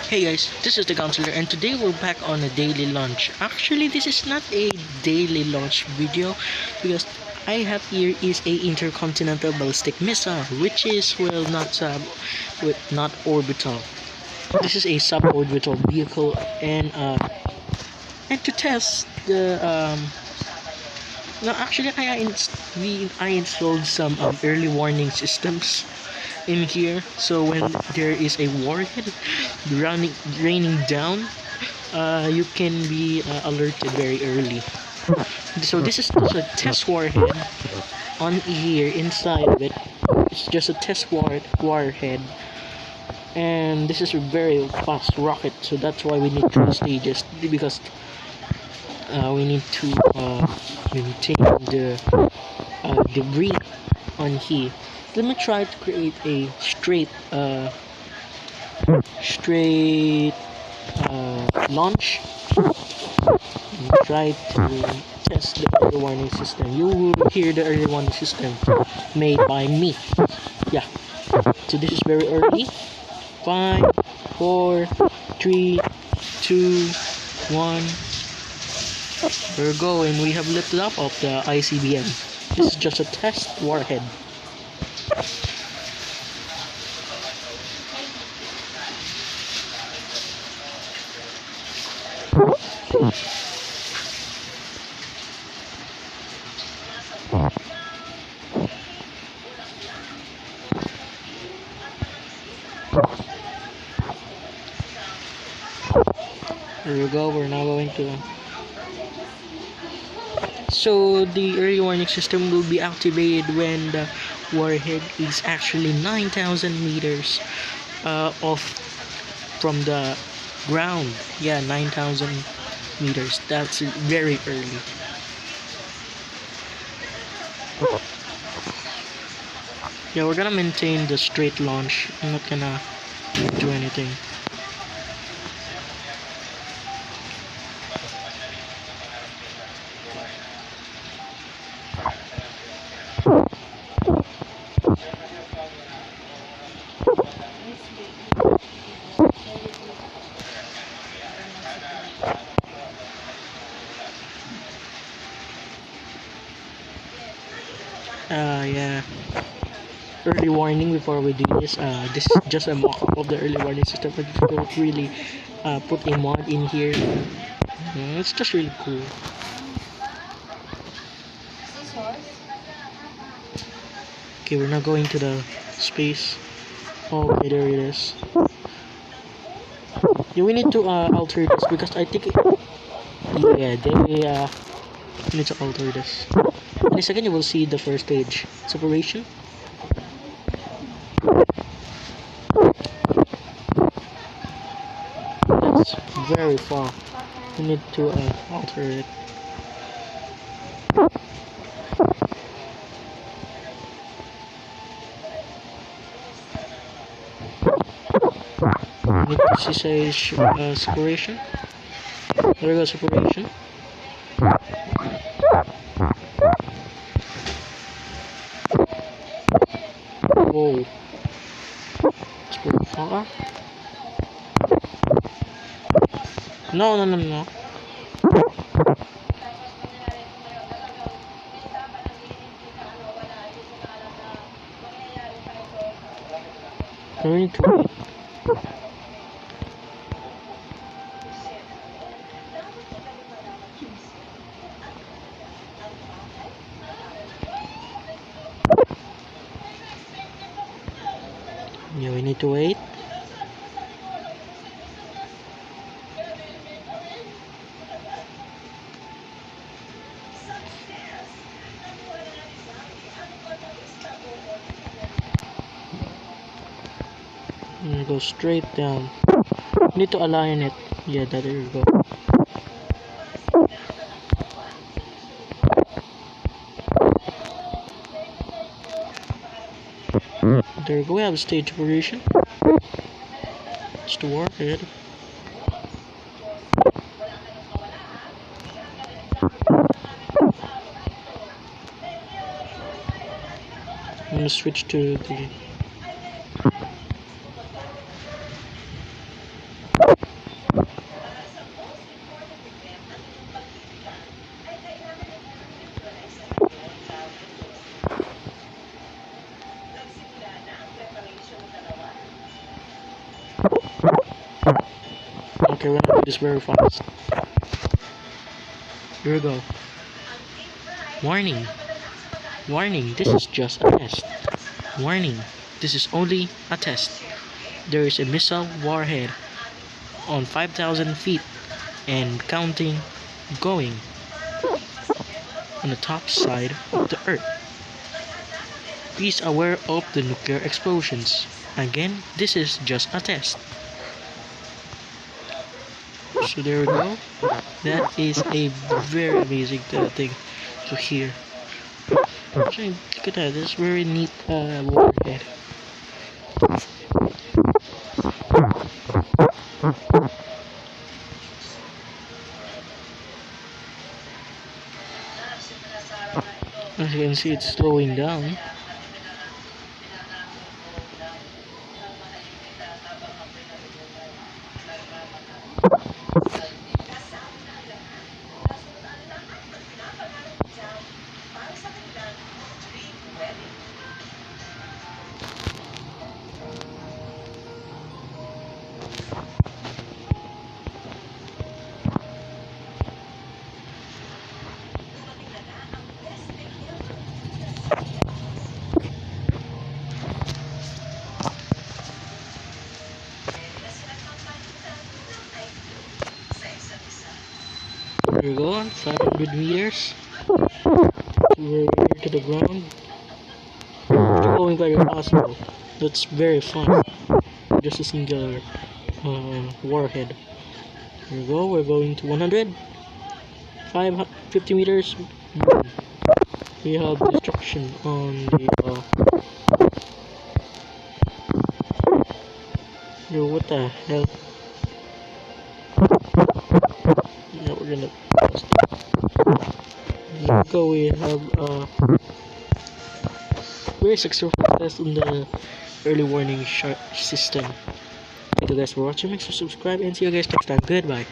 Hey guys, this is the counselor and today we're back on a daily launch. Actually, this is not a daily launch video because I have here is a intercontinental ballistic missile, which is not orbital. This is a suborbital vehicle, and to test the no actually I installed some early warning systems in here, so when there is a warhead raining down, you can be alerted very early. So this is just a test warhead on here. Inside of it, it's just a test warhead, and this is a very fast rocket, so that's why we need 3 stages, because we need to maintain the debris on here. Let me try to create a straight launch and try to test the early warning system. You will hear the early warning system made by me. Yeah, so this is very early. 5, 4, 3, 2, 1. There we go, and we have lifted up of the ICBM. This is just a test warhead. There we go, we're now going to... So the early warning system will be activated when the warhead is actually 9,000 meters off from the ground. Yeah, 9,000 meters. That's very early. Yeah, we're gonna maintain the straight launch. I'm not gonna do anything. Yeah. Early warning before we do this. This is just a mock-up of the early warning system, but we don't really put a mod in here. It's just really cool. Okay, we're now going to the space. Oh, okay, there it is. Yeah, we need to alter this because I think we need to alter this. In a second, you will see the first stage separation. That's very far. We need to alter it. We need to see separation. There we go, separation. Whoa. It's pretty far. No. We need to wait. Yeah, we need to wait. And go straight down. Need to align it. Yeah, there you go. There we go. We have a stage operation. It's the warhead. I'm gonna switch to the Okay, we're gonna do this very fast. Here we go. Warning. Warning, this is just a test. Warning, this is only a test. There is a missile warhead on 5,000 feet and counting going on the top side of the Earth. Please aware of the nuclear explosions. Again, this is just a test. So there we go. That is a very amazing thing to hear. Actually, look at that. This very neat warhead. As you can see, it's slowing down. There we go, 500 meters. We're to the ground. Going very possible. That's very fun. Just a singular warhead. Here we go, we're going to 100. 50 meters. We have destruction on the yo, what the hell? Now we're gonna here we go, we have very successful test on the early warning system. Thank you guys for watching, make sure to subscribe and see you guys next time. Goodbye.